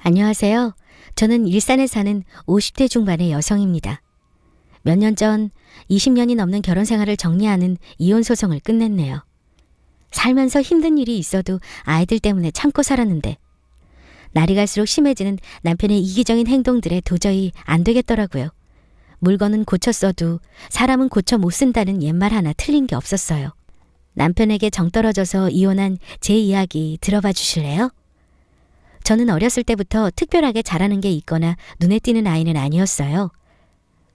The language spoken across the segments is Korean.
안녕하세요. 저는 일산에 사는 50대 중반의 여성입니다. 몇 년 전 20년이 넘는 결혼 생활을 정리하는 이혼 소송을 끝냈네요. 살면서 힘든 일이 있어도 아이들 때문에 참고 살았는데 날이 갈수록 심해지는 남편의 이기적인 행동들에 도저히 안 되겠더라고요. 물건은 고쳤어도 사람은 고쳐 못 쓴다는 옛말 하나 틀린 게 없었어요. 남편에게 정 떨어져서 이혼한 제 이야기 들어봐 주실래요? 저는 어렸을 때부터 특별하게 잘하는 게 있거나 눈에 띄는 아이는 아니었어요.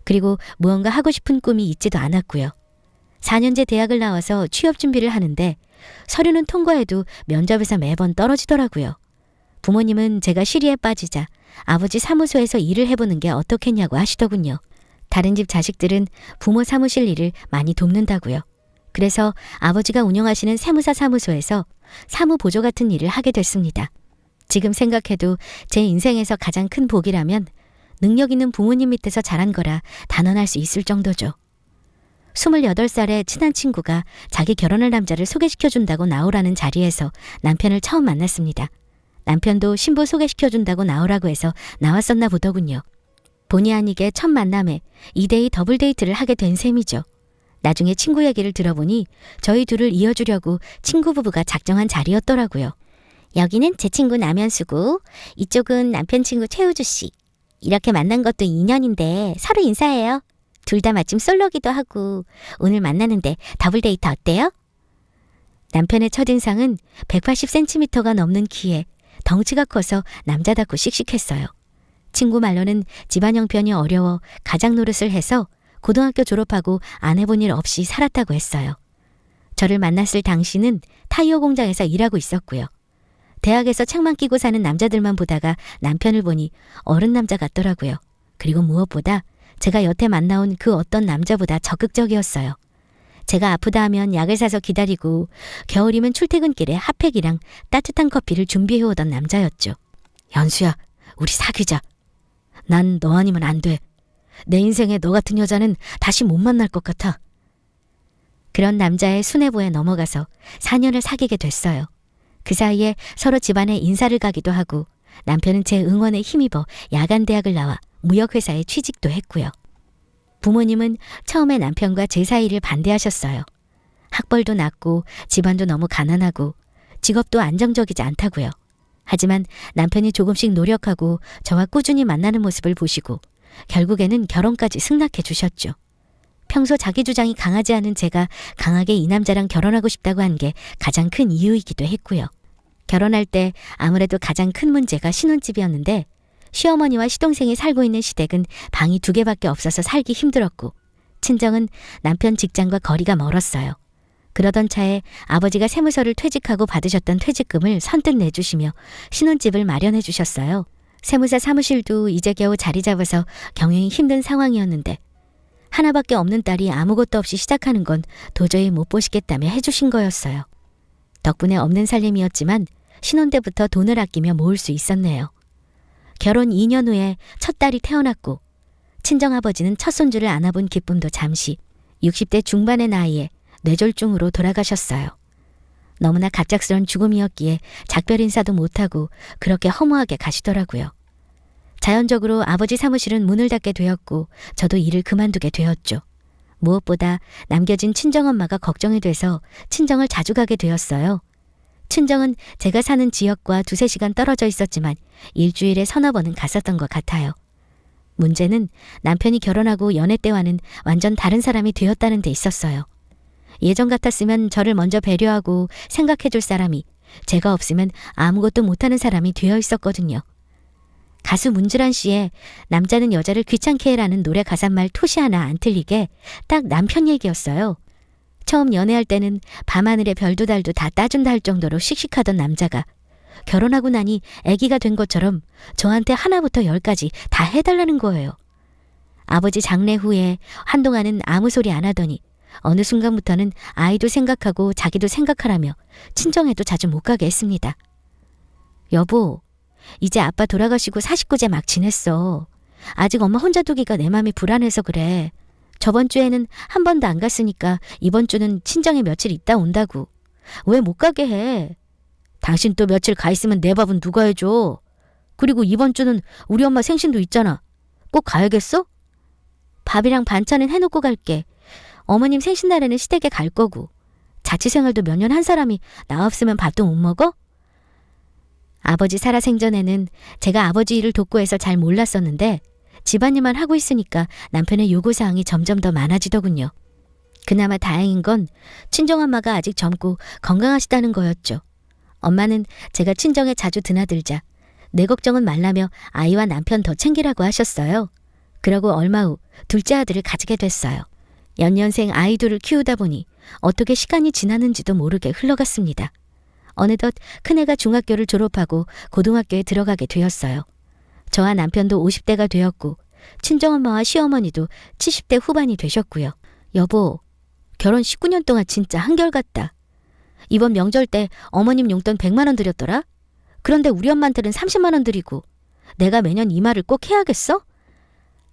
그리고 무언가 하고 싶은 꿈이 있지도 않았고요. 4년제 대학을 나와서 취업 준비를 하는데 서류는 통과해도 면접에서 매번 떨어지더라고요. 부모님은 제가 시리에 빠지자 아버지 사무소에서 일을 해보는 게 어떻겠냐고 하시더군요. 다른 집 자식들은 부모 사무실 일을 많이 돕는다고요. 그래서 아버지가 운영하시는 세무사 사무소에서 사무보조 같은 일을 하게 됐습니다. 지금 생각해도 제 인생에서 가장 큰 복이라면 능력 있는 부모님 밑에서 자란 거라 단언할 수 있을 정도죠. 28살에 친한 친구가 자기 결혼할 남자를 소개시켜준다고 나오라는 자리에서 남편을 처음 만났습니다. 남편도 신부 소개시켜준다고 나오라고 해서 나왔었나 보더군요. 본의 아니게 첫 만남에 2대2 더블 데이트를 하게 된 셈이죠. 나중에 친구 얘기를 들어보니 저희 둘을 이어주려고 친구 부부가 작정한 자리였더라고요. 여기는 제 친구 남현수고 이쪽은 남편 친구 최우주 씨. 이렇게 만난 것도 인연인데 서로 인사해요. 둘 다 마침 솔로기도 하고 오늘 만나는데 더블 데이트 어때요? 남편의 첫인상은 180cm가 넘는 키에 덩치가 커서 남자답고 씩씩했어요. 친구 말로는 집안 형편이 어려워 가장 노릇을 해서 고등학교 졸업하고 안 해본 일 없이 살았다고 했어요. 저를 만났을 당시는 타이어 공장에서 일하고 있었고요. 대학에서 책만 끼고 사는 남자들만 보다가 남편을 보니 어른 남자 같더라고요. 그리고 무엇보다 제가 여태 만나온 그 어떤 남자보다 적극적이었어요. 제가 아프다 하면 약을 사서 기다리고 겨울이면 출퇴근길에 핫팩이랑 따뜻한 커피를 준비해오던 남자였죠. 연수야, 우리 사귀자. 난 너 아니면 안 돼. 내 인생에 너 같은 여자는 다시 못 만날 것 같아. 그런 남자의 수뇌부에 넘어가서 4년을 사귀게 됐어요. 그 사이에 서로 집안에 인사를 가기도 하고 남편은 제 응원에 힘입어 야간대학을 나와 무역회사에 취직도 했고요. 부모님은 처음에 남편과 제 사이를 반대하셨어요. 학벌도 낮고 집안도 너무 가난하고 직업도 안정적이지 않다고요. 하지만 남편이 조금씩 노력하고 저와 꾸준히 만나는 모습을 보시고 결국에는 결혼까지 승낙해 주셨죠. 평소 자기 주장이 강하지 않은 제가 강하게 이 남자랑 결혼하고 싶다고 한 게 가장 큰 이유이기도 했고요. 결혼할 때 아무래도 가장 큰 문제가 신혼집이었는데 시어머니와 시동생이 살고 있는 시댁은 방이 2개밖에 없어서 살기 힘들었고 친정은 남편 직장과 거리가 멀었어요. 그러던 차에 아버지가 세무서를 퇴직하고 받으셨던 퇴직금을 선뜻 내주시며 신혼집을 마련해 주셨어요. 세무사 사무실도 이제 겨우 자리 잡아서 경영이 힘든 상황이었는데 하나밖에 없는 딸이 아무것도 없이 시작하는 건 도저히 못 보시겠다며 해주신 거였어요. 덕분에 없는 살림이었지만 신혼 때부터 돈을 아끼며 모을 수 있었네요. 결혼 2년 후에 첫 딸이 태어났고 친정아버지는 첫 손주를 안아본 기쁨도 잠시 60대 중반의 나이에 뇌졸중으로 돌아가셨어요. 너무나 갑작스런 죽음이었기에 작별 인사도 못하고 그렇게 허무하게 가시더라고요. 자연적으로 아버지 사무실은 문을 닫게 되었고 저도 일을 그만두게 되었죠. 무엇보다 남겨진 친정엄마가 걱정이 돼서 친정을 자주 가게 되었어요. 친정은 제가 사는 지역과 2-3시간 떨어져 있었지만 일주일에 3-4번은 갔었던 것 같아요. 문제는 남편이 결혼하고 연애 때와는 완전 다른 사람이 되었다는 데 있었어요. 예전 같았으면 저를 먼저 배려하고 생각해줄 사람이 제가 없으면 아무것도 못하는 사람이 되어 있었거든요. 가수 문주란 씨의 남자는 여자를 귀찮게 해라는 노래 가사말 토시 하나 안 틀리게 딱 남편 얘기였어요. 처음 연애할 때는 밤하늘의 별도 달도 다 따준다 할 정도로 씩씩하던 남자가 결혼하고 나니 아기가 된 것처럼 저한테 하나부터 10까지 다 해달라는 거예요. 아버지 장례 후에 한동안은 아무 소리 안 하더니 어느 순간부터는 아이도 생각하고 자기도 생각하라며 친정에도 자주 못 가게 했습니다. 여보, 이제 아빠 돌아가시고 49제 막 지냈어. 아직 엄마 혼자 두기가 내 맘이 불안해서 그래. 저번 주에는 한 번도 안 갔으니까 이번 주는 친정에 며칠 있다 온다고. 왜 못 가게 해? 당신 또 며칠 가 있으면 내 밥은 누가 해줘? 그리고 이번 주는 우리 엄마 생신도 있잖아. 꼭 가야겠어? 밥이랑 반찬은 해놓고 갈게. 어머님 생신날에는 시댁에 갈 거고. 자취생활도 몇 년 한 사람이 나 없으면 밥도 못 먹어? 아버지 살아생전에는 제가 아버지 일을 돕고 해서 잘 몰랐었는데 집안일만 하고 있으니까 남편의 요구사항이 점점 더 많아지더군요. 그나마 다행인 건 친정엄마가 아직 젊고 건강하시다는 거였죠. 엄마는 제가 친정에 자주 드나들자 내 걱정은 말라며 아이와 남편 더 챙기라고 하셨어요. 그러고 얼마 후 둘째 아들을 가지게 됐어요. 연년생 아이 둘을 키우다 보니 어떻게 시간이 지나는지도 모르게 흘러갔습니다. 어느덧 큰애가 중학교를 졸업하고 고등학교에 들어가게 되었어요. 저와 남편도 50대가 되었고 친정엄마와 시어머니도 70대 후반이 되셨고요. 여보, 결혼 19년 동안 진짜 한결같다. 이번 명절 때 어머님 용돈 100만 원 드렸더라? 그런데 우리 엄마한테는 30만 원 드리고 내가 매년 이 말을 꼭 해야겠어?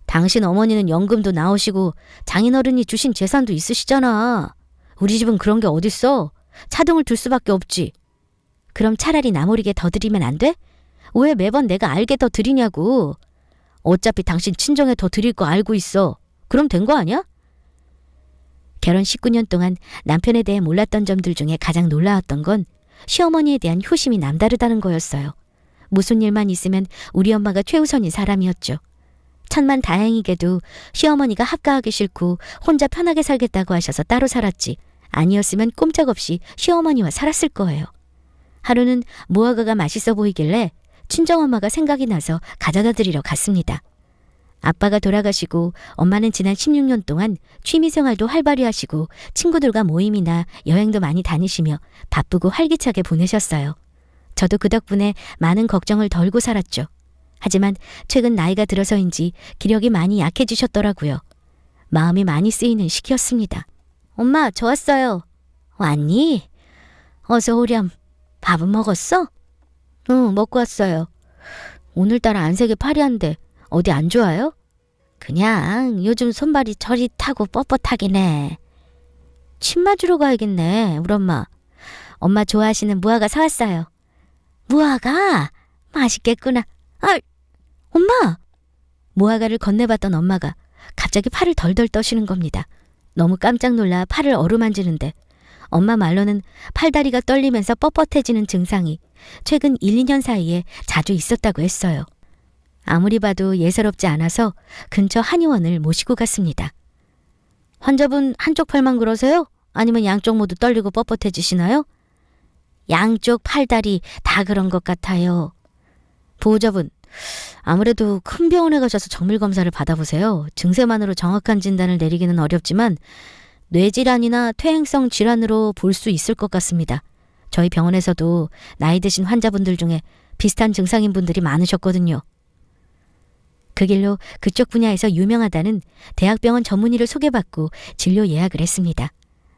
당신 어머니는 연금도 나오시고 장인어른이 주신 재산도 있으시잖아. 우리 집은 그런 게 어딨어? 차등을 둘 수밖에 없지. 그럼 차라리 나무리게 더 드리면 안 돼? 왜 매번 내가 알게 더 드리냐고. 어차피 당신 친정에 더 드릴 거 알고 있어. 그럼 된 거 아니야? 결혼 19년 동안 남편에 대해 몰랐던 점들 중에 가장 놀라웠던 건 시어머니에 대한 효심이 남다르다는 거였어요. 무슨 일만 있으면 우리 엄마가 최우선인 사람이었죠. 천만 다행이게도 시어머니가 합가하기 싫고 혼자 편하게 살겠다고 하셔서 따로 살았지, 아니었으면 꼼짝없이 시어머니와 살았을 거예요. 하루는 무화과가 맛있어 보이길래 친정엄마가 생각이 나서 가져다 드리러 갔습니다. 아빠가 돌아가시고 엄마는 지난 16년 동안 취미생활도 활발히 하시고 친구들과 모임이나 여행도 많이 다니시며 바쁘고 활기차게 보내셨어요. 저도 그 덕분에 많은 걱정을 덜고 살았죠. 하지만 최근 나이가 들어서인지 기력이 많이 약해지셨더라고요. 마음이 많이 쓰이는 시기였습니다. 엄마, 저 왔어요. 왔니? 어서 오렴. 밥은 먹었어? 응, 먹고 왔어요. 오늘따라 안색이 파리한데 어디 안 좋아요? 그냥 요즘 손발이 저리 타고 뻣뻣하긴 해. 침 맞으러 가야겠네, 우리 엄마. 엄마 좋아하시는 무화과 사왔어요. 무화과? 맛있겠구나. 아, 엄마! 무화과를 건네봤던 엄마가 갑자기 팔을 덜덜 떠시는 겁니다. 너무 깜짝 놀라 팔을 어루만지는데 엄마 말로는 팔다리가 떨리면서 뻣뻣해지는 증상이 최근 1, 2년 사이에 자주 있었다고 했어요. 아무리 봐도 예사롭지 않아서 근처 한의원을 모시고 갔습니다. 환자분 한쪽 팔만 그러세요? 아니면 양쪽 모두 떨리고 뻣뻣해지시나요? 양쪽 팔다리 다 그런 것 같아요. 보호자분, 아무래도 큰 병원에 가셔서 정밀검사를 받아보세요. 증세만으로 정확한 진단을 내리기는 어렵지만 뇌질환이나 퇴행성 질환으로 볼 수 있을 것 같습니다. 저희 병원에서도 나이 드신 환자분들 중에 비슷한 증상인 분들이 많으셨거든요. 그 길로 그쪽 분야에서 유명하다는 대학병원 전문의를 소개받고 진료 예약을 했습니다.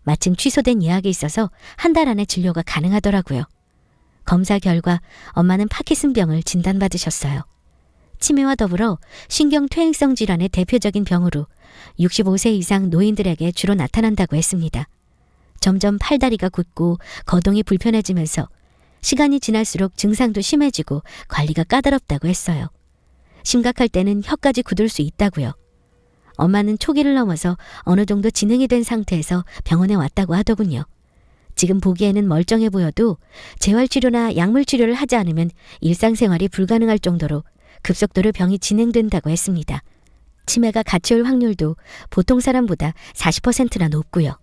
마침 취소된 예약이 있어서 한 달 안에 진료가 가능하더라고요. 검사 결과 엄마는 파킨슨병을 진단받으셨어요. 치매와 더불어 신경퇴행성 질환의 대표적인 병으로 65세 이상 노인들에게 주로 나타난다고 했습니다. 점점 팔다리가 굳고 거동이 불편해지면서 시간이 지날수록 증상도 심해지고 관리가 까다롭다고 했어요. 심각할 때는 혀까지 굳을 수 있다고요. 엄마는 초기를 넘어서 어느 정도 진행이 된 상태에서 병원에 왔다고 하더군요. 지금 보기에는 멀쩡해 보여도 재활치료나 약물치료를 하지 않으면 일상생활이 불가능할 정도로 급속도로 병이 진행된다고 했습니다. 치매가 같이 올 확률도 보통 사람보다 40%나 높고요.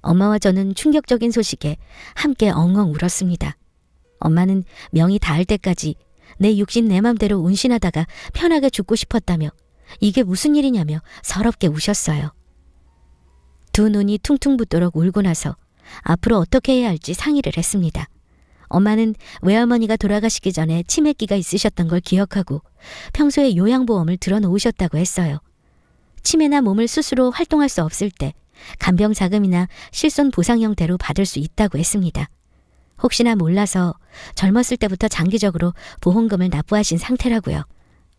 엄마와 저는 충격적인 소식에 함께 엉엉 울었습니다. 엄마는 명이 닿을 때까지 내 육신 내 맘대로 운신하다가 편하게 죽고 싶었다며 이게 무슨 일이냐며 서럽게 우셨어요. 두 눈이 퉁퉁 붓도록 울고 나서 앞으로 어떻게 해야 할지 상의를 했습니다. 엄마는 외할머니가 돌아가시기 전에 치매기가 있으셨던 걸 기억하고 평소에 요양보험을 들어놓으셨다고 했어요. 치매나 몸을 스스로 활동할 수 없을 때 간병 자금이나 실손 보상 형태로 받을 수 있다고 했습니다. 혹시나 몰라서 젊었을 때부터 장기적으로 보험금을 납부하신 상태라고요.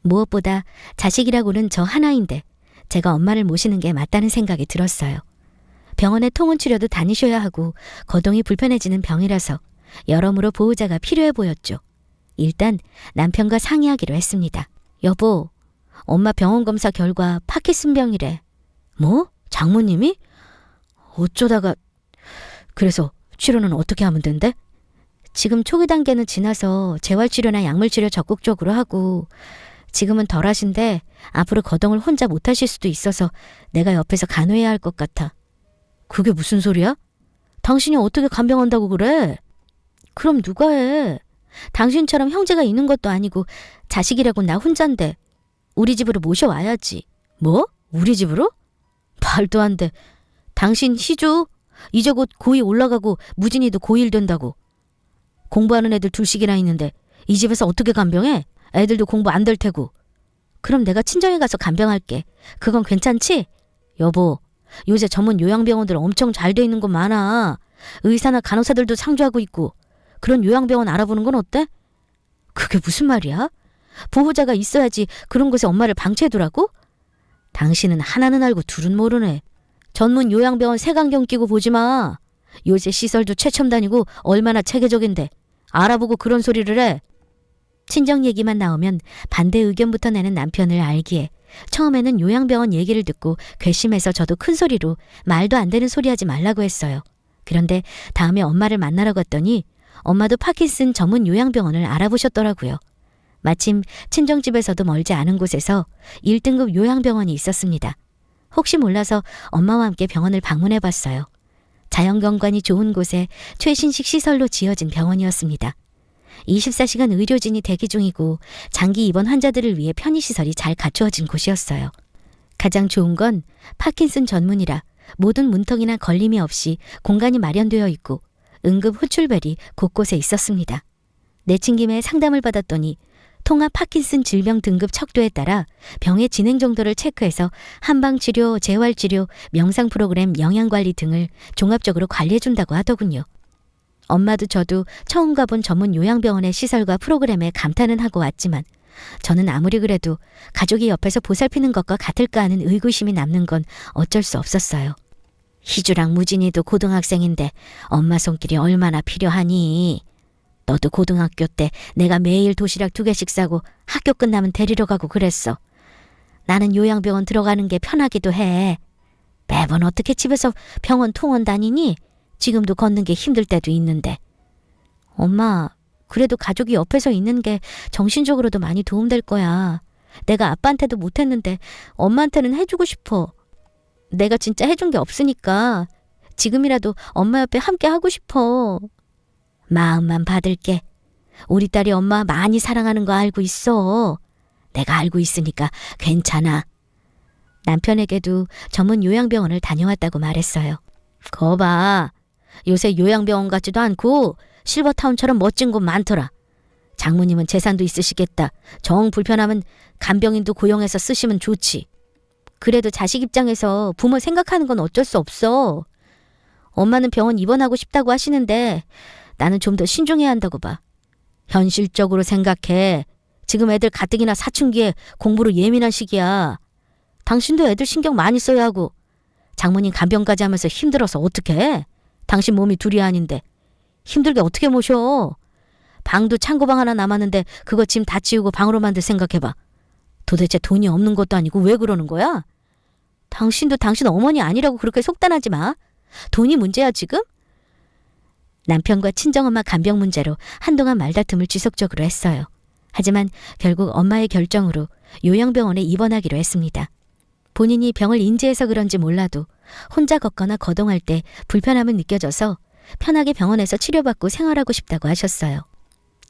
무엇보다 자식이라고는 저 하나인데 제가 엄마를 모시는 게 맞다는 생각이 들었어요. 병원에 통원 치료도 다니셔야 하고 거동이 불편해지는 병이라서 여러모로 보호자가 필요해 보였죠. 일단 남편과 상의하기로 했습니다. 여보, 엄마 병원 검사 결과 파킨슨병이래. 뭐? 장모님이? 어쩌다가... 그래서 치료는 어떻게 하면 된대? 지금 초기 단계는 지나서 재활치료나 약물치료 적극적으로 하고 지금은 덜 하신데 앞으로 거동을 혼자 못 하실 수도 있어서 내가 옆에서 간호해야 할 것 같아. 그게 무슨 소리야? 당신이 어떻게 간병한다고 그래? 그럼 누가 해? 당신처럼 형제가 있는 것도 아니고 자식이라고 나 혼잔데 우리 집으로 모셔와야지. 뭐? 우리 집으로? 말도 안 돼. 당신 희주 이제 곧 고2 올라가고 무진이도 고1 된다고. 공부하는 애들 둘씩이나 있는데 이 집에서 어떻게 간병해? 애들도 공부 안 될 테고. 그럼 내가 친정에 가서 간병할게. 그건 괜찮지? 여보, 요새 전문 요양병원들 엄청 잘 돼 있는 곳 많아. 의사나 간호사들도 상주하고 있고. 그런 요양병원 알아보는 건 어때? 그게 무슨 말이야? 보호자가 있어야지 그런 곳에 엄마를 방치해두라고? 당신은 하나는 알고 둘은 모르네. 전문 요양병원 색안경 끼고 보지 마. 요새 시설도 최첨단이고 얼마나 체계적인데 알아보고 그런 소리를 해. 친정 얘기만 나오면 반대 의견부터 내는 남편을 알기에 처음에는 요양병원 얘기를 듣고 괘씸해서 저도 큰 소리로 말도 안 되는 소리 하지 말라고 했어요. 그런데 다음에 엄마를 만나러 갔더니 엄마도 파킨슨 전문 요양병원을 알아보셨더라고요. 마침 친정집에서도 멀지 않은 곳에서 1등급 요양병원이 있었습니다. 혹시 몰라서 엄마와 함께 병원을 방문해봤어요. 자연경관이 좋은 곳에 최신식 시설로 지어진 병원이었습니다. 24시간 의료진이 대기 중이고 장기 입원 환자들을 위해 편의시설이 잘 갖추어진 곳이었어요. 가장 좋은 건 파킨슨 전문이라 모든 문턱이나 걸림이 없이 공간이 마련되어 있고 응급 호출벨이 곳곳에 있었습니다. 내친김에 상담을 받았더니 통합 파킨슨 질병 등급 척도에 따라 병의 진행 정도를 체크해서 한방치료, 재활치료, 명상 프로그램, 영양관리 등을 종합적으로 관리해준다고 하더군요. 엄마도 저도 처음 가본 전문 요양병원의 시설과 프로그램에 감탄은 하고 왔지만 저는 아무리 그래도 가족이 옆에서 보살피는 것과 같을까 하는 의구심이 남는 건 어쩔 수 없었어요. 희주랑 무진이도 고등학생인데 엄마 손길이 얼마나 필요하니? 너도 고등학교 때 내가 매일 도시락 2개씩 싸고 학교 끝나면 데리러 가고 그랬어. 나는 요양병원 들어가는 게 편하기도 해. 매번 어떻게 집에서 병원 통원 다니니? 지금도 걷는 게 힘들 때도 있는데. 엄마, 그래도 가족이 옆에서 있는 게 정신적으로도 많이 도움될 거야. 내가 아빠한테도 못했는데 엄마한테는 해주고 싶어. 내가 진짜 해준 게 없으니까 지금이라도 엄마 옆에 함께 하고 싶어. 마음만 받을게. 우리 딸이 엄마 많이 사랑하는 거 알고 있어. 내가 알고 있으니까 괜찮아. 남편에게도 전문 요양병원을 다녀왔다고 말했어요. 거봐. 요새 요양병원 같지도 않고 실버타운처럼 멋진 곳 많더라. 장모님은 재산도 있으시겠다. 정 불편하면 간병인도 고용해서 쓰시면 좋지. 그래도 자식 입장에서 부모 생각하는 건 어쩔 수 없어. 엄마는 병원 입원하고 싶다고 하시는데 나는 좀 더 신중해야 한다고 봐. 현실적으로 생각해. 지금 애들 가뜩이나 사춘기에 공부로 예민한 시기야. 당신도 애들 신경 많이 써야 하고 장모님 간병까지 하면서 힘들어서 어떡해? 당신 몸이 둘이 아닌데 힘들게 어떻게 모셔? 방도 창고방 하나 남았는데 그거 짐 다 치우고 방으로 만들 생각해봐. 도대체 돈이 없는 것도 아니고 왜 그러는 거야? 당신도 당신 어머니 아니라고 그렇게 속단하지 마. 돈이 문제야 지금? 남편과 친정엄마 간병 문제로 한동안 말다툼을 지속적으로 했어요. 하지만 결국 엄마의 결정으로 요양병원에 입원하기로 했습니다. 본인이 병을 인지해서 그런지 몰라도 혼자 걷거나 거동할 때 불편함을 느껴져서 편하게 병원에서 치료받고 생활하고 싶다고 하셨어요.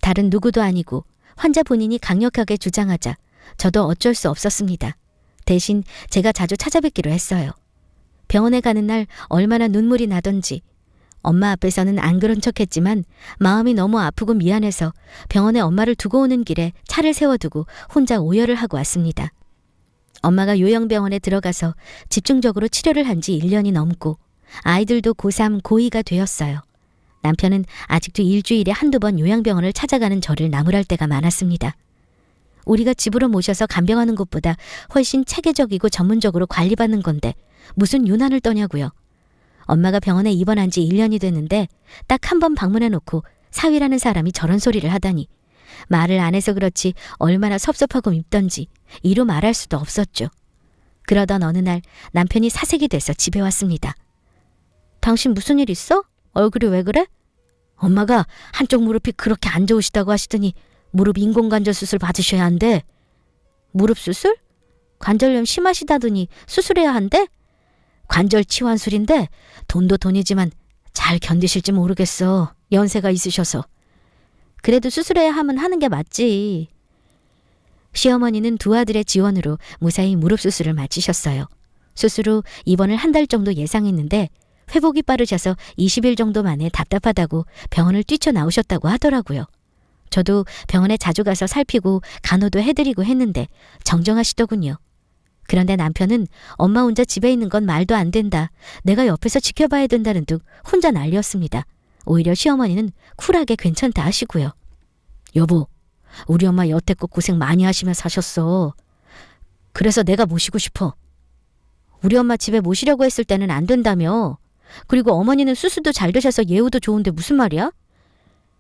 다른 누구도 아니고 환자 본인이 강력하게 주장하자 저도 어쩔 수 없었습니다. 대신 제가 자주 찾아뵙기로 했어요. 병원에 가는 날 얼마나 눈물이 나던지 엄마 앞에서는 안 그런 척했지만 마음이 너무 아프고 미안해서 병원에 엄마를 두고 오는 길에 차를 세워두고 혼자 오열을 하고 왔습니다. 엄마가 요양병원에 들어가서 집중적으로 치료를 한 지 1년이 넘고 아이들도 고3, 고2가 되었어요. 남편은 아직도 일주일에 한두 번 요양병원을 찾아가는 저를 나무랄 때가 많았습니다. 우리가 집으로 모셔서 간병하는 것보다 훨씬 체계적이고 전문적으로 관리받는 건데 무슨 유난을 떠냐고요. 엄마가 병원에 입원한 지 1년이 됐는데 딱 한 번 방문해놓고 사위라는 사람이 저런 소리를 하다니 말을 안 해서 그렇지 얼마나 섭섭하고 밉던지 이루 말할 수도 없었죠. 그러던 어느 날 남편이 사색이 돼서 집에 왔습니다. 당신 무슨 일 있어? 얼굴이 왜 그래? 엄마가 한쪽 무릎이 그렇게 안 좋으시다고 하시더니 무릎 인공관절 수술 받으셔야 한대. 무릎 수술? 관절염 심하시다더니 수술해야 한대? 관절 치환술인데 돈도 돈이지만 잘 견디실지 모르겠어. 연세가 있으셔서. 그래도 수술해야 하면 하는 게 맞지. 시어머니는 두 아들의 지원으로 무사히 무릎 수술을 마치셨어요. 수술 후 입원을 한 달 정도 예상했는데 회복이 빠르셔서 20일 정도 만에 답답하다고 병원을 뛰쳐나오셨다고 하더라고요. 저도 병원에 자주 가서 살피고 간호도 해드리고 했는데 정정하시더군요. 그런데 남편은 엄마 혼자 집에 있는 건 말도 안 된다. 내가 옆에서 지켜봐야 된다는 둥 혼자 난리였습니다. 오히려 시어머니는 쿨하게 괜찮다 하시고요. 여보, 우리 엄마 여태껏 고생 많이 하시며 사셨어. 그래서 내가 모시고 싶어. 우리 엄마 집에 모시려고 했을 때는 안 된다며. 그리고 어머니는 수술도 잘 되셔서 예우도 좋은데 무슨 말이야?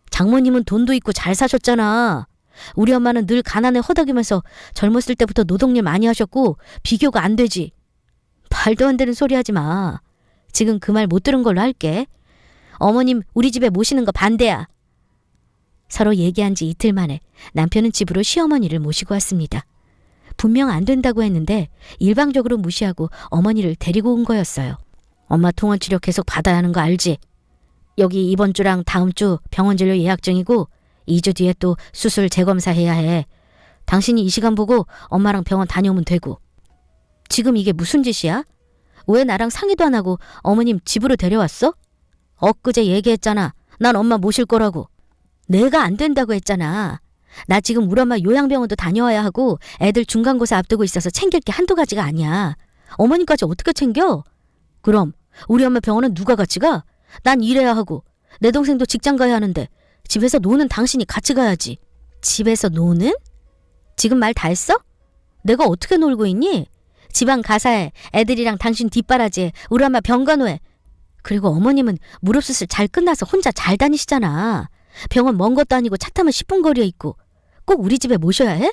장모님은 돈도 있고 잘 사셨잖아. 우리 엄마는 늘 가난에 허덕이면서 젊었을 때부터 노동일 많이 하셨고 비교가 안 되지. 말도 안 되는 소리 하지 마. 지금 그 말 못 들은 걸로 할게. 어머님 우리 집에 모시는 거 반대야. 서로 얘기한 지 이틀 만에 남편은 집으로 시어머니를 모시고 왔습니다. 분명 안 된다고 했는데 일방적으로 무시하고 어머니를 데리고 온 거였어요. 엄마 통원 치료 계속 받아야 하는 거 알지? 여기 이번 주랑 다음 주 병원 진료 예약 중이고 2주 뒤에 또 수술 재검사해야 해. 당신이 이 시간 보고 엄마랑 병원 다녀오면 되고. 지금 이게 무슨 짓이야? 왜 나랑 상의도 안 하고 어머님 집으로 데려왔어? 엊그제 얘기했잖아. 난 엄마 모실 거라고. 내가 안 된다고 했잖아. 나 지금 우리 엄마 요양병원도 다녀와야 하고 애들 중간고사 앞두고 있어서 챙길 게 한두 가지가 아니야. 어머님까지 어떻게 챙겨? 그럼 우리 엄마 병원은 누가 같이 가? 난 일해야 하고 내 동생도 직장 가야 하는데 집에서 노는 당신이 같이 가야지. 집에서 노는? 지금 말 다 했어? 내가 어떻게 놀고 있니? 지방 가사에 애들이랑 당신 뒷바라지에 우리 엄마 병간호에. 그리고 어머님은 무릎 수술 잘 끝나서 혼자 잘 다니시잖아. 병원 먼 것도 아니고 차 타면 10분 거리에 있고. 꼭 우리 집에 모셔야 해?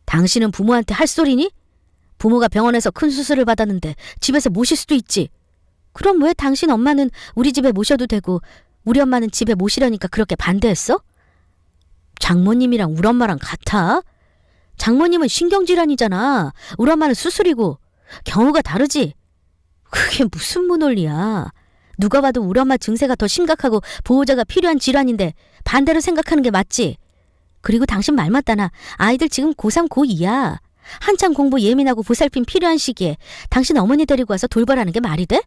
당신은 부모한테 할 소리니? 부모가 병원에서 큰 수술을 받았는데 집에서 모실 수도 있지. 그럼 왜 당신 엄마는 우리 집에 모셔도 되고 우리 엄마는 집에 모시려니까 그렇게 반대했어? 장모님이랑 우리 엄마랑 같아? 장모님은 신경질환이잖아. 우리 엄마는 수술이고. 경우가 다르지. 그게 무슨 무논리야. 누가 봐도 우리 엄마 증세가 더 심각하고 보호자가 필요한 질환인데 반대로 생각하는 게 맞지. 그리고 당신 말 맞다나 아이들 지금 고3 고2야. 한창 공부 예민하고 보살핌 필요한 시기에 당신 어머니 데리고 와서 돌보라는 게 말이 돼?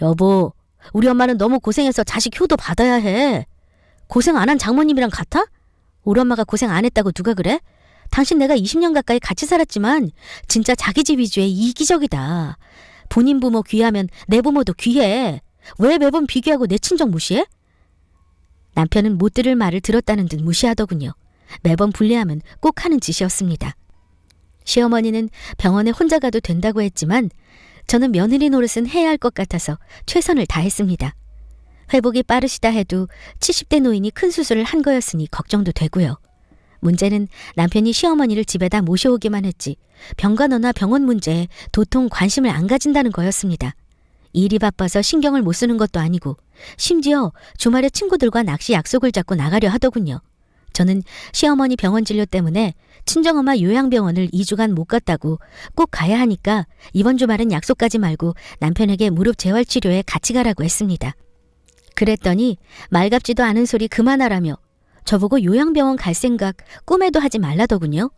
여보, 우리 엄마는 너무 고생해서 자식 효도 받아야 해. 고생 안 한 장모님이랑 같아? 우리 엄마가 고생 안 했다고 누가 그래? 당신 내가 20년 가까이 같이 살았지만 진짜 자기 집 위주의 이기적이다. 본인 부모 귀하면 내 부모도 귀해. 왜 매번 비교하고 내 친정 무시해? 남편은 못 들을 말을 들었다는 듯 무시하더군요. 매번 불리하면 꼭 하는 짓이었습니다. 시어머니는 병원에 혼자 가도 된다고 했지만 저는 며느리 노릇은 해야 할 것 같아서 최선을 다했습니다. 회복이 빠르시다 해도 70대 노인이 큰 수술을 한 거였으니 걱정도 되고요. 문제는 남편이 시어머니를 집에다 모셔오기만 했지 병간호나 병원 문제에 도통 관심을 안 가진다는 거였습니다. 일이 바빠서 신경을 못 쓰는 것도 아니고 심지어 주말에 친구들과 낚시 약속을 잡고 나가려 하더군요. 저는 시어머니 병원 진료 때문에 친정엄마 요양병원을 2주간 못 갔다고 꼭 가야 하니까 이번 주말은 약속 가지 말고 남편에게 무릎 재활치료에 같이 가라고 했습니다. 그랬더니 말 같지도 않은 소리 그만하라며 저보고 요양병원 갈 생각 꿈에도 하지 말라더군요.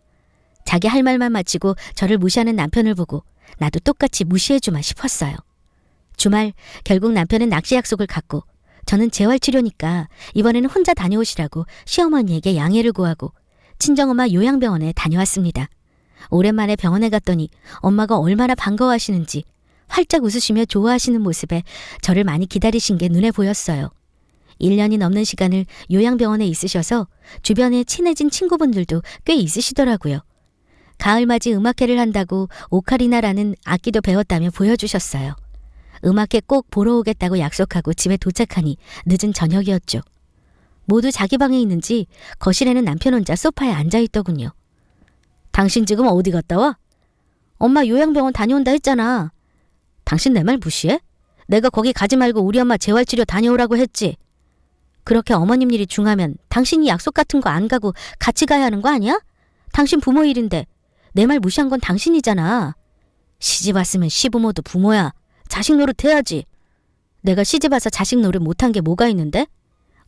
자기 할 말만 마치고 저를 무시하는 남편을 보고 나도 똑같이 무시해주마 싶었어요. 주말 결국 남편은 낚시 약속을 갖고 저는 재활치료니까 이번에는 혼자 다녀오시라고 시어머니에게 양해를 구하고 친정엄마 요양병원에 다녀왔습니다. 오랜만에 병원에 갔더니 엄마가 얼마나 반가워하시는지 활짝 웃으시며 좋아하시는 모습에 저를 많이 기다리신 게 눈에 보였어요. 1년이 넘는 시간을 요양병원에 있으셔서 주변에 친해진 친구분들도 꽤 있으시더라고요. 가을맞이 음악회를 한다고 오카리나라는 악기도 배웠다며 보여주셨어요. 음악회 꼭 보러 오겠다고 약속하고 집에 도착하니 늦은 저녁이었죠. 모두 자기 방에 있는지 거실에는 남편 혼자 소파에 앉아있더군요. 당신 지금 어디 갔다 와? 엄마 요양병원 다녀온다 했잖아. 당신 내 말 무시해? 내가 거기 가지 말고 우리 엄마 재활치료 다녀오라고 했지. 그렇게 어머님 일이 중하면 당신이 약속 같은 거 안 가고 같이 가야 하는 거 아니야? 당신 부모 일인데 내 말 무시한 건 당신이잖아. 시집 왔으면 시부모도 부모야. 자식 노릇해야지. 내가 시집 와서 자식 노릇 못한 게 뭐가 있는데?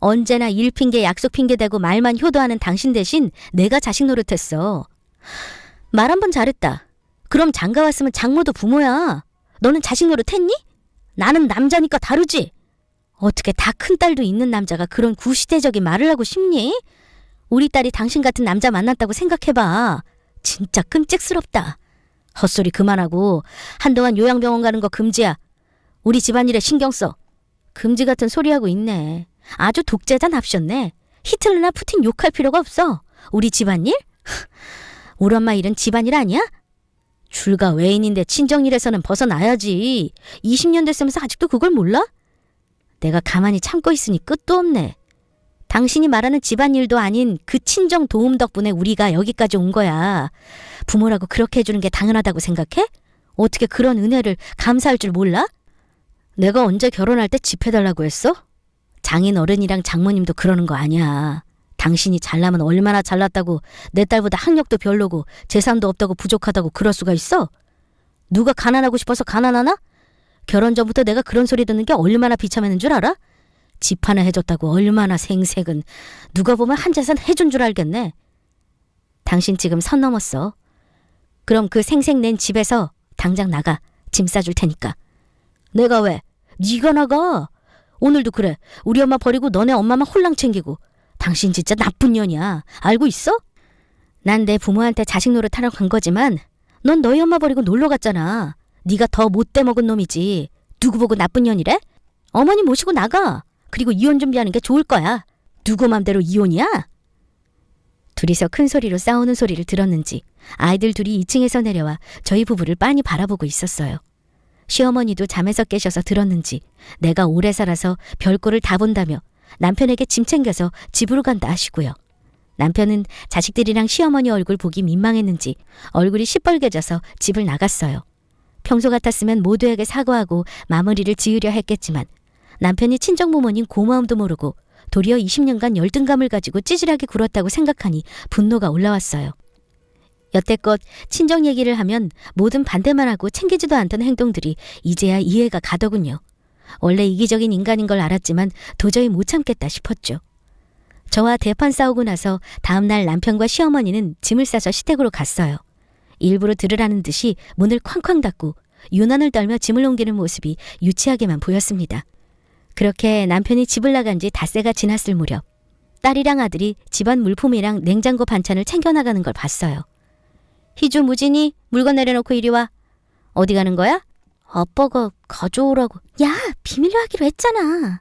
언제나 일 핑계 약속 핑계 대고 말만 효도하는 당신 대신 내가 자식 노릇했어. 말 한 번 잘했다. 그럼 장가 왔으면 장모도 부모야. 너는 자식 노릇했니? 나는 남자니까 다르지. 어떻게 다 큰 딸도 있는 남자가 그런 구시대적인 말을 하고 싶니? 우리 딸이 당신 같은 남자 만났다고 생각해봐. 진짜 끔찍스럽다. 헛소리 그만하고 한동안 요양병원 가는 거 금지야. 우리 집안일에 신경 써. 금지 같은 소리하고 있네. 아주 독재자 납셨네. 히틀러나 푸틴 욕할 필요가 없어. 우리 집안일? 우리 엄마 일은 집안일 아니야? 줄가 외인인데 친정일에서는 벗어나야지. 20년 됐으면서 아직도 그걸 몰라? 내가 가만히 참고 있으니 끝도 없네. 당신이 말하는 집안일도 아닌 그 친정 도움 덕분에 우리가 여기까지 온 거야. 부모라고 그렇게 해주는 게 당연하다고 생각해? 어떻게 그런 은혜를 감사할 줄 몰라? 내가 언제 결혼할 때 집 해달라고 했어? 장인 어른이랑 장모님도 그러는 거 아니야. 당신이 잘나면 얼마나 잘났다고 내 딸보다 학력도 별로고 재산도 없다고 부족하다고 그럴 수가 있어? 누가 가난하고 싶어서 가난하나? 결혼 전부터 내가 그런 소리 듣는 게 얼마나 비참했는 줄 알아? 집 하나 해줬다고 얼마나 생색은. 누가 보면 한 재산 해준 줄 알겠네. 당신 지금 선 넘었어. 그럼 그 생색 낸 집에서 당장 나가. 짐 싸줄 테니까. 내가 왜? 네가 나가. 오늘도 그래. 우리 엄마 버리고 너네 엄마만 홀랑 챙기고. 당신 진짜 나쁜 년이야. 알고 있어? 난 내 부모한테 자식 노릇하러 간 거지만 넌 너희 엄마 버리고 놀러 갔잖아. 네가 더 못돼 먹은 놈이지. 누구 보고 나쁜 년이래? 어머니 모시고 나가. 그리고 이혼 준비하는 게 좋을 거야. 누구 맘대로 이혼이야? 둘이서 큰 소리로 싸우는 소리를 들었는지 아이들 둘이 2층에서 내려와 저희 부부를 빤히 바라보고 있었어요. 시어머니도 잠에서 깨셔서 들었는지 내가 오래 살아서 별꼴을 다 본다며 남편에게 짐 챙겨서 집으로 간다 하시고요. 남편은 자식들이랑 시어머니 얼굴 보기 민망했는지 얼굴이 시뻘개져서 집을 나갔어요. 평소 같았으면 모두에게 사과하고 마무리를 지으려 했겠지만 남편이 친정부모님 고마움도 모르고 도리어 20년간 열등감을 가지고 찌질하게 굴었다고 생각하니 분노가 올라왔어요. 여태껏 친정 얘기를 하면 뭐든 반대만 하고 챙기지도 않던 행동들이 이제야 이해가 가더군요. 원래 이기적인 인간인 걸 알았지만 도저히 못 참겠다 싶었죠. 저와 대판 싸우고 나서 다음날 남편과 시어머니는 짐을 싸서 시댁으로 갔어요. 일부러 들으라는 듯이 문을 쾅쾅 닫고 유난을 떨며 짐을 옮기는 모습이 유치하게만 보였습니다. 그렇게 남편이 집을 나간 지 닷새가 지났을 무렵 딸이랑 아들이 집안 물품이랑 냉장고 반찬을 챙겨나가는 걸 봤어요. 희주 무진이 물건 내려놓고 이리 와. 어디 가는 거야? 아빠가 가져오라고. 야, 비밀로 하기로 했잖아.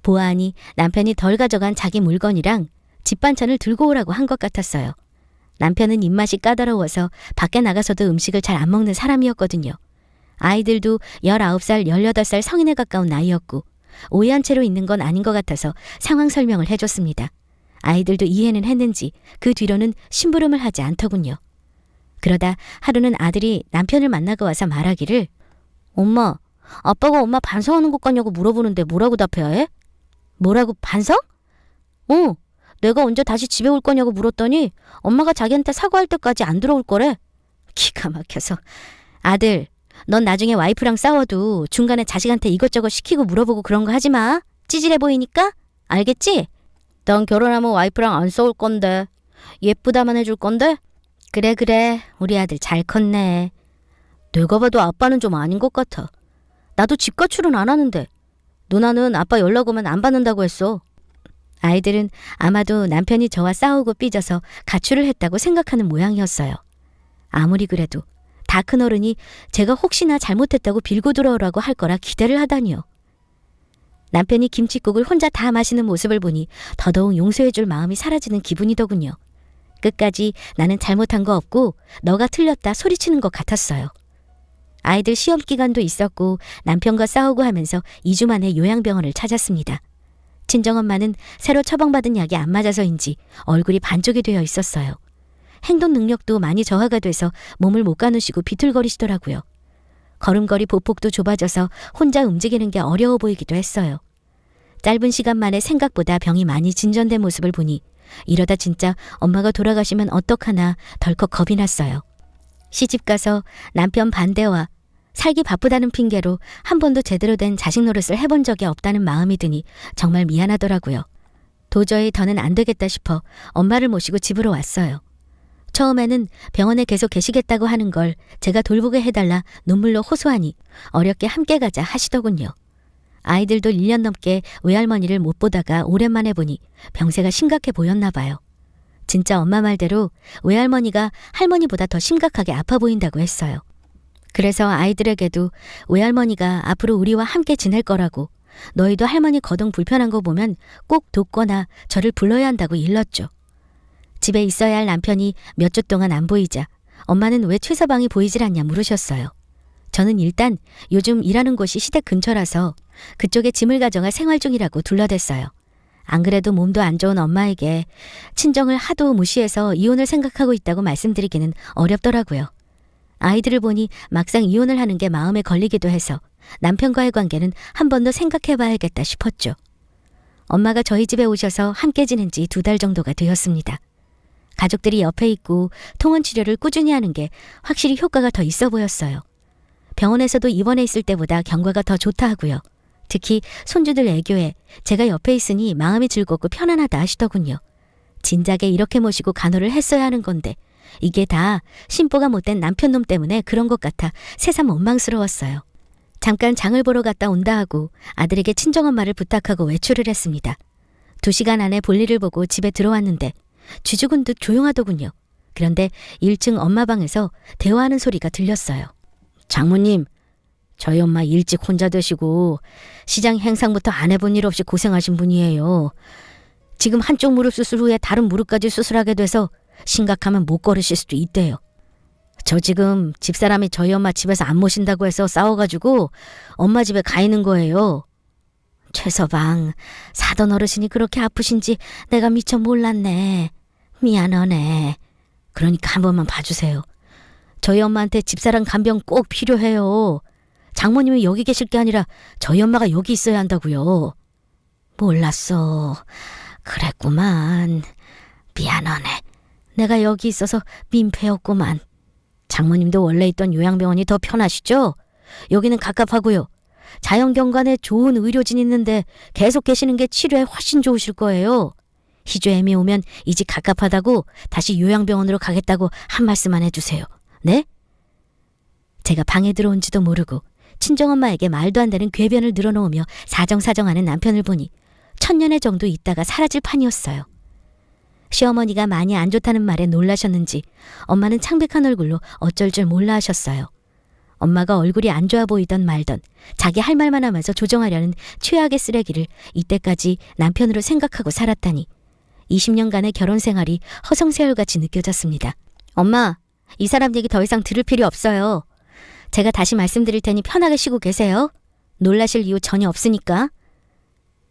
보아하니 남편이 덜 가져간 자기 물건이랑 집 반찬을 들고 오라고 한 것 같았어요. 남편은 입맛이 까다로워서 밖에 나가서도 음식을 잘 안 먹는 사람이었거든요. 아이들도 19살, 18살 성인에 가까운 나이였고 오해한 채로 있는 건 아닌 것 같아서 상황 설명을 해줬습니다. 아이들도 이해는 했는지 그 뒤로는 심부름을 하지 않더군요. 그러다 하루는 아들이 남편을 만나고 와서 말하기를 엄마, 아빠가 엄마 반성하는 것 같냐고 물어보는데 뭐라고 답해야 해? 뭐라고 반성? 내가 언제 다시 집에 올 거냐고 물었더니 엄마가 자기한테 사과할 때까지 안 들어올 거래. 기가 막혀서. 아들, 넌 나중에 와이프랑 싸워도 중간에 자식한테 이것저것 시키고 물어보고 그런 거 하지 마. 찌질해 보이니까? 알겠지? 넌 결혼하면 와이프랑 안 싸울 건데. 예쁘다만 해줄 건데? 그래. 우리 아들 잘 컸네. 내가 봐도 아빠는 좀 아닌 것 같아. 나도 집 가출은 안 하는데. 누나는 아빠 연락 오면 안 받는다고 했어. 아이들은 아마도 남편이 저와 싸우고 삐져서 가출을 했다고 생각하는 모양이었어요. 아무리 그래도 다 큰 어른이 제가 혹시나 잘못했다고 빌고 들어오라고 할 거라 기대를 하다니요. 남편이 김칫국을 혼자 다 마시는 모습을 보니 더더욱 용서해줄 마음이 사라지는 기분이더군요. 끝까지 나는 잘못한 거 없고 너가 틀렸다 소리치는 것 같았어요. 아이들 시험 기간도 있었고 남편과 싸우고 하면서 2주 만에 요양병원을 찾았습니다. 친정엄마는 새로 처방받은 약이 안 맞아서인지 얼굴이 반쪽이 되어 있었어요. 행동 능력도 많이 저하가 돼서 몸을 못 가누시고 비틀거리시더라고요. 걸음걸이 보폭도 좁아져서 혼자 움직이는 게 어려워 보이기도 했어요. 짧은 시간 만에 생각보다 병이 많이 진전된 모습을 보니 이러다 진짜 엄마가 돌아가시면 어떡하나 덜컥 겁이 났어요. 시집가서 남편 반대와 살기 바쁘다는 핑계로 한 번도 제대로 된 자식 노릇을 해본 적이 없다는 마음이 드니 정말 미안하더라고요. 도저히 더는 안 되겠다 싶어 엄마를 모시고 집으로 왔어요. 처음에는 병원에 계속 계시겠다고 하는 걸 제가 돌보게 해달라 눈물로 호소하니 어렵게 함께 가자 하시더군요. 아이들도 1년 넘게 외할머니를 못 보다가 오랜만에 보니 병세가 심각해 보였나 봐요. 진짜 엄마 말대로 외할머니가 할머니보다 더 심각하게 아파 보인다고 했어요. 그래서 아이들에게도 외할머니가 앞으로 우리와 함께 지낼 거라고 너희도 할머니 거동 불편한 거 보면 꼭 돕거나 저를 불러야 한다고 일렀죠. 집에 있어야 할 남편이 몇 주 동안 안 보이자 엄마는 왜 최서방이 보이질 않냐 물으셨어요. 저는 일단 요즘 일하는 곳이 시댁 근처라서 그쪽에 짐을 가져가 생활 중이라고 둘러댔어요. 안 그래도 몸도 안 좋은 엄마에게 친정을 하도 무시해서 이혼을 생각하고 있다고 말씀드리기는 어렵더라고요. 아이들을 보니 막상 이혼을 하는 게 마음에 걸리기도 해서 남편과의 관계는 한 번 더 생각해봐야겠다 싶었죠. 엄마가 저희 집에 오셔서 함께 지낸 지 2달 정도가 되었습니다. 가족들이 옆에 있고 통원 치료를 꾸준히 하는 게 확실히 효과가 더 있어 보였어요. 병원에서도 입원해 있을 때보다 경과가 더 좋다 하고요. 특히 손주들 애교에 제가 옆에 있으니 마음이 즐겁고 편안하다 하시더군요. 진작에 이렇게 모시고 간호를 했어야 하는 건데 이게 다 심보가 못된 남편놈 때문에 그런 것 같아 새삼 원망스러웠어요. 잠깐 장을 보러 갔다 온다 하고 아들에게 친정엄마를 부탁하고 외출을 했습니다. 2시간 안에 볼일을 보고 집에 들어왔는데 쥐죽은 듯 조용하더군요. 그런데 1층 엄마 방에서 대화하는 소리가 들렸어요. 장모님, 저희 엄마 일찍 혼자 되시고 시장 행상부터 안 해본 일 없이 고생하신 분이에요. 지금 한쪽 무릎 수술 후에 다른 무릎까지 수술하게 돼서 심각하면 못 걸으실 수도 있대요. 저 지금 집사람이 저희 엄마 집에서 안 모신다고 해서 싸워가지고 엄마 집에 가 있는 거예요. 최서방, 사돈 어르신이 그렇게 아프신지 내가 미처 몰랐네. 미안하네. 그러니까 한 번만 봐주세요. 저희 엄마한테 집사람 간병 꼭 필요해요. 장모님이 여기 계실 게 아니라 저희 엄마가 여기 있어야 한다고요. 몰랐어. 그랬구만. 미안하네. 내가 여기 있어서 민폐였구만. 장모님도 원래 있던 요양병원이 더 편하시죠? 여기는 갑갑하고요. 자연경관에 좋은 의료진 있는데 계속 계시는 게 치료에 훨씬 좋으실 거예요. 희주애미 오면 이 집 갑갑하다고 다시 요양병원으로 가겠다고 한 말씀만 해주세요. 네? 제가 방에 들어온지도 모르고 친정엄마에게 말도 안 되는 궤변을 늘어놓으며 사정사정하는 남편을 보니 천년의 정도 있다가 사라질 판이었어요. 시어머니가 많이 안 좋다는 말에 놀라셨는지 엄마는 창백한 얼굴로 어쩔 줄 몰라 하셨어요. 엄마가 얼굴이 안 좋아 보이던 말던 자기 할 말만 하면서 조정하려는 최악의 쓰레기를 이때까지 남편으로 생각하고 살았다니 20년간의 결혼 생활이 허송세월같이 느껴졌습니다. 엄마, 이 사람 얘기 더 이상 들을 필요 없어요. 제가 다시 말씀드릴 테니 편하게 쉬고 계세요. 놀라실 이유 전혀 없으니까.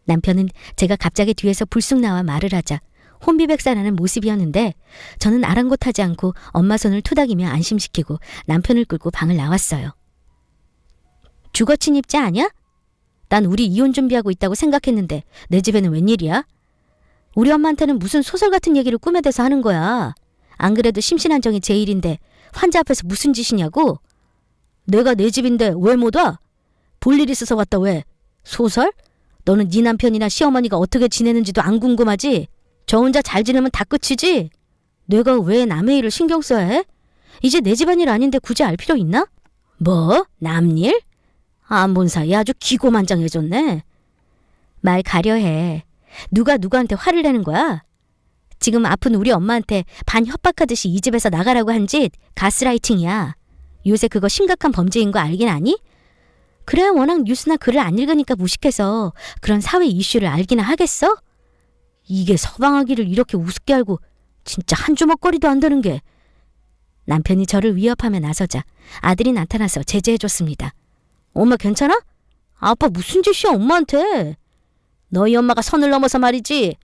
남편은 제가 갑자기 뒤에서 불쑥 나와 말을 하자 혼비백산하는 모습이었는데 저는 아랑곳하지 않고 엄마 손을 토닥이며 안심시키고 남편을 끌고 방을 나왔어요. 주거 침입자 아니야? 난 우리 이혼 준비하고 있다고 생각했는데 내 집에는 웬일이야? 우리 엄마한테는 무슨 소설 같은 얘기를 꾸며대서 하는 거야. 안 그래도 심신안정이 제 일인데 환자 앞에서 무슨 짓이냐고? 내가 내 집인데 왜 못 와? 볼 일 있어서 왔다 왜? 소설? 너는 네 남편이나 시어머니가 어떻게 지내는지도 안 궁금하지? 저 혼자 잘 지내면 다 끝이지? 내가 왜 남의 일을 신경 써야 해? 이제 내 집안일 아닌데 굳이 알 필요 있나? 뭐? 남일? 안 본 사이에 아주 기고만장해졌네. 말 가려해. 누가 누구한테 화를 내는 거야? 지금 아픈 우리 엄마한테 반 협박하듯이 이 집에서 나가라고 한 짓 가스라이팅이야. 요새 그거 심각한 범죄인 거 알긴 아니? 그래 워낙 뉴스나 글을 안 읽으니까 무식해서 그런 사회 이슈를 알기나 하겠어? 이게 서방아기를 이렇게 우습게 알고 진짜 한 주먹거리도 안 되는 게. 남편이 저를 위협하며 나서자 아들이 나타나서 제재해줬습니다. 엄마 괜찮아? 아빠 무슨 짓이야 엄마한테. 너희 엄마가 선을 넘어서 말이지.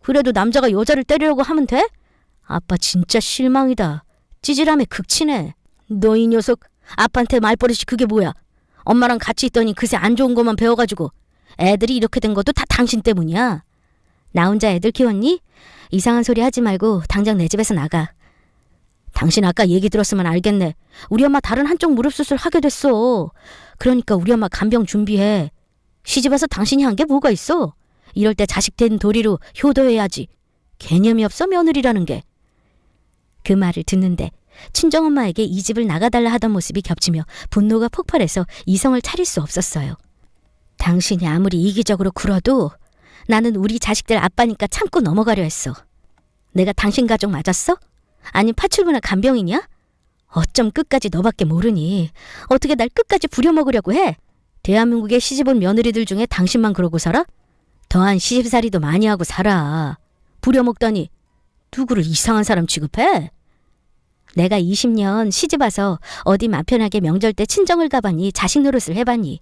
그래도 남자가 여자를 때리려고 하면 돼? 아빠 진짜 실망이다. 찌질함에 극치네. 너 이 녀석, 아빠한테 말버릇이 그게 뭐야? 엄마랑 같이 있더니 그새 안 좋은 것만 배워가지고 애들이 이렇게 된 것도 다 당신 때문이야. 나 혼자 애들 키웠니? 이상한 소리 하지 말고 당장 내 집에서 나가. 당신 아까 얘기 들었으면 알겠네. 우리 엄마 다른 한쪽 무릎 수술 하게 됐어. 그러니까 우리 엄마 간병 준비해. 시집와서 당신이 한 게 뭐가 있어? 이럴 때 자식 된 도리로 효도해야지. 개념이 없어 며느리라는 게. 그 말을 듣는데 친정엄마에게 이 집을 나가달라 하던 모습이 겹치며 분노가 폭발해서 이성을 차릴 수 없었어요. 당신이 아무리 이기적으로 굴어도 나는 우리 자식들 아빠니까 참고 넘어가려 했어. 내가 당신 가족 맞았어? 아니 파출부나 간병이냐? 어쩜 끝까지 너밖에 모르니? 어떻게 날 끝까지 부려먹으려고 해? 대한민국에 시집온 며느리들 중에 당신만 그러고 살아? 더한 시집살이도 많이 하고 살아. 부려먹다니 누구를 이상한 사람 취급해? 내가 20년 시집와서 어디 맘 편하게 명절 때 친정을 가봤니? 자식 노릇을 해봤니?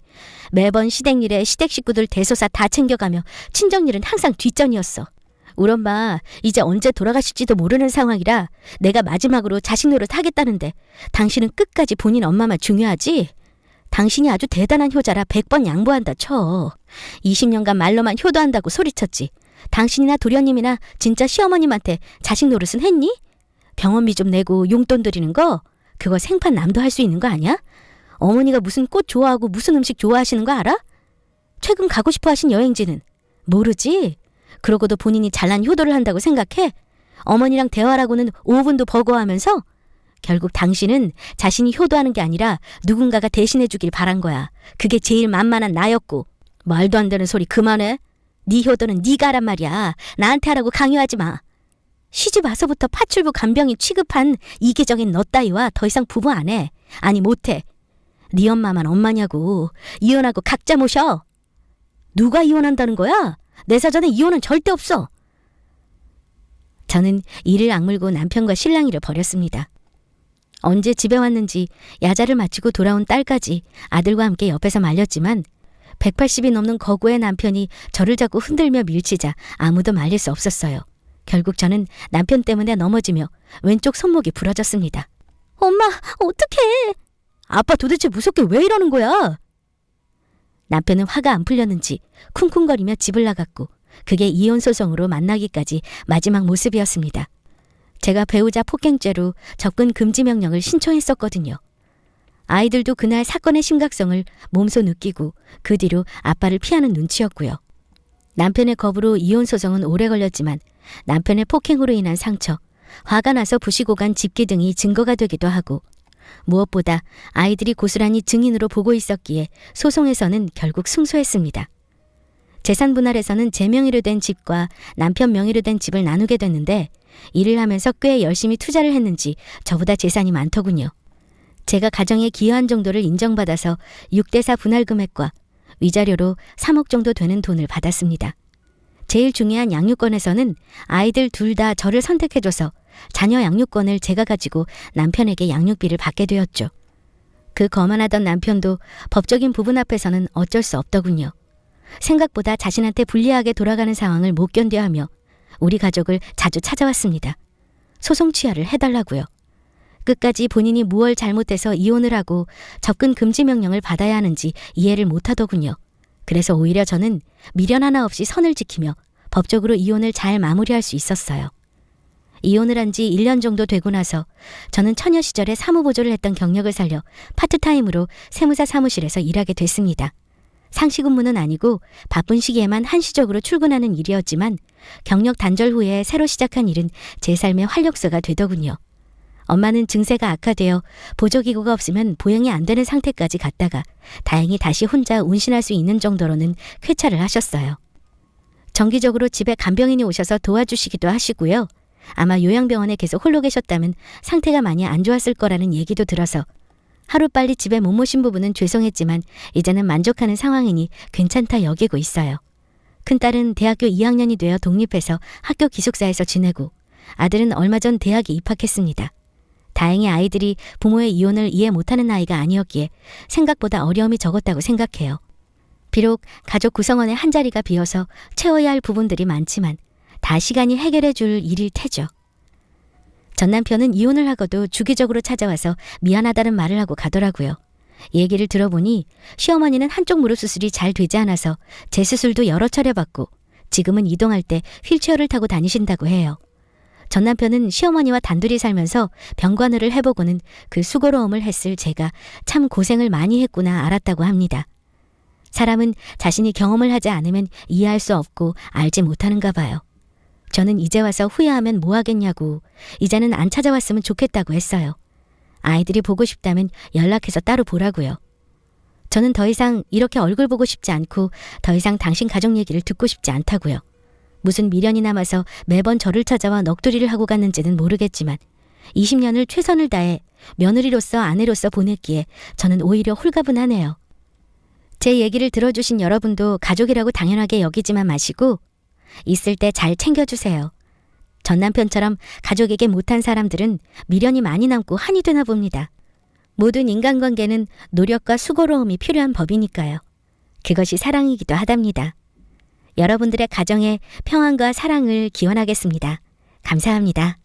매번 시댁일에 시댁 식구들 대소사 다 챙겨가며 친정일은 항상 뒷전이었어. 우리 엄마 이제 언제 돌아가실지도 모르는 상황이라 내가 마지막으로 자식 노릇 하겠다는데 당신은 끝까지 본인 엄마만 중요하지? 당신이 아주 대단한 효자라 100번 양보한다 쳐. 20년간 말로만 효도한다고 소리쳤지. 당신이나 도련님이나 진짜 시어머님한테 자식 노릇은 했니? 병원비 좀 내고 용돈 드리는 거? 그거 생판 남도 할 수 있는 거 아니야? 어머니가 무슨 꽃 좋아하고 무슨 음식 좋아하시는 거 알아? 최근 가고 싶어 하신 여행지는? 모르지? 그러고도 본인이 잘난 효도를 한다고 생각해? 어머니랑 대화라고는 5분도 버거워하면서? 결국 당신은 자신이 효도하는 게 아니라 누군가가 대신해 주길 바란 거야. 그게 제일 만만한 나였고. 말도 안 되는 소리 그만해. 네 효도는 네가 하란 말이야. 나한테 하라고 강요하지 마. 시집 와서부터 파출부 간병인 취급한 이기적인 너 따위와 더 이상 부부 안 해. 아니 못해. 네 엄마만 엄마냐고. 이혼하고 각자 모셔. 누가 이혼한다는 거야? 내 사전에 이혼은 절대 없어. 저는 이를 악물고 남편과 실랑이를 벌였습니다. 언제 집에 왔는지 야자를 마치고 돌아온 딸까지 아들과 함께 옆에서 말렸지만 180이 넘는 거구의 남편이 저를 자꾸 흔들며 밀치자 아무도 말릴 수 없었어요. 결국 저는 남편 때문에 넘어지며 왼쪽 손목이 부러졌습니다. 엄마, 어떡해. 아빠 도대체 무섭게 왜 이러는 거야? 남편은 화가 안 풀렸는지 쿵쿵거리며 집을 나갔고 그게 이혼 소송으로 만나기까지 마지막 모습이었습니다. 제가 배우자 폭행죄로 접근 금지 명령을 신청했었거든요. 아이들도 그날 사건의 심각성을 몸소 느끼고 그 뒤로 아빠를 피하는 눈치였고요. 남편의 겁으로 이혼 소송은 오래 걸렸지만 남편의 폭행으로 인한 상처, 화가 나서 부시고 간 집기 등이 증거가 되기도 하고 무엇보다 아이들이 고스란히 증인으로 보고 있었기에 소송에서는 결국 승소했습니다. 재산 분할에서는 제 명의로 된 집과 남편 명의로 된 집을 나누게 됐는데 일을 하면서 꽤 열심히 투자를 했는지 저보다 재산이 많더군요. 제가 가정에 기여한 정도를 인정받아서 6대4 분할 금액과 위자료로 3억 정도 되는 돈을 받았습니다. 제일 중요한 양육권에서는 아이들 둘 다 저를 선택해줘서 자녀 양육권을 제가 가지고 남편에게 양육비를 받게 되었죠. 그 거만하던 남편도 법적인 부분 앞에서는 어쩔 수 없더군요. 생각보다 자신한테 불리하게 돌아가는 상황을 못 견뎌하며 우리 가족을 자주 찾아왔습니다. 소송 취하를 해달라고요. 끝까지 본인이 무얼 잘못해서 이혼을 하고 접근 금지 명령을 받아야 하는지 이해를 못하더군요. 그래서 오히려 저는 미련 하나 없이 선을 지키며 법적으로 이혼을 잘 마무리할 수 있었어요. 이혼을 한 지 1년 정도 되고 나서 저는 처녀 시절에 사무보조를 했던 경력을 살려 파트타임으로 세무사 사무실에서 일하게 됐습니다. 상시 근무는 아니고 바쁜 시기에만 한시적으로 출근하는 일이었지만 경력 단절 후에 새로 시작한 일은 제 삶의 활력소가 되더군요. 엄마는 증세가 악화되어 보조기구가 없으면 보행이 안 되는 상태까지 갔다가 다행히 다시 혼자 운신할 수 있는 정도로는 쾌차를 하셨어요. 정기적으로 집에 간병인이 오셔서 도와주시기도 하시고요. 아마 요양병원에 계속 홀로 계셨다면 상태가 많이 안 좋았을 거라는 얘기도 들어서 하루빨리 집에 못 모신 부분은 죄송했지만 이제는 만족하는 상황이니 괜찮다 여기고 있어요. 큰딸은 대학교 2학년이 되어 독립해서 학교 기숙사에서 지내고 아들은 얼마 전 대학에 입학했습니다. 다행히 아이들이 부모의 이혼을 이해 못하는 나이가 아니었기에 생각보다 어려움이 적었다고 생각해요. 비록 가족 구성원의 한자리가 비어서 채워야 할 부분들이 많지만 다 시간이 해결해 줄 일일 테죠. 전 남편은 이혼을 하고도 주기적으로 찾아와서 미안하다는 말을 하고 가더라고요. 얘기를 들어보니 시어머니는 한쪽 무릎 수술이 잘 되지 않아서 재수술도 여러 차례 받고 지금은 이동할 때 휠체어를 타고 다니신다고 해요. 전 남편은 시어머니와 단둘이 살면서 병관을 해보고는 그 수고로움을 했을 제가 참 고생을 많이 했구나 알았다고 합니다. 사람은 자신이 경험을 하지 않으면 이해할 수 없고 알지 못하는가 봐요. 저는 이제 와서 후회하면 뭐 하겠냐고 이제는 안 찾아왔으면 좋겠다고 했어요. 아이들이 보고 싶다면 연락해서 따로 보라고요. 저는 더 이상 이렇게 얼굴 보고 싶지 않고 더 이상 당신 가족 얘기를 듣고 싶지 않다고요. 무슨 미련이 남아서 매번 저를 찾아와 넋두리를 하고 갔는지는 모르겠지만 20년을 최선을 다해 며느리로서 아내로서 보냈기에 저는 오히려 홀가분하네요. 제 얘기를 들어주신 여러분도 가족이라고 당연하게 여기지만 마시고 있을 때 잘 챙겨주세요. 전 남편처럼 가족에게 못한 사람들은 미련이 많이 남고 한이 되나 봅니다. 모든 인간관계는 노력과 수고로움이 필요한 법이니까요. 그것이 사랑이기도 하답니다. 여러분들의 가정에 평안과 사랑을 기원하겠습니다. 감사합니다.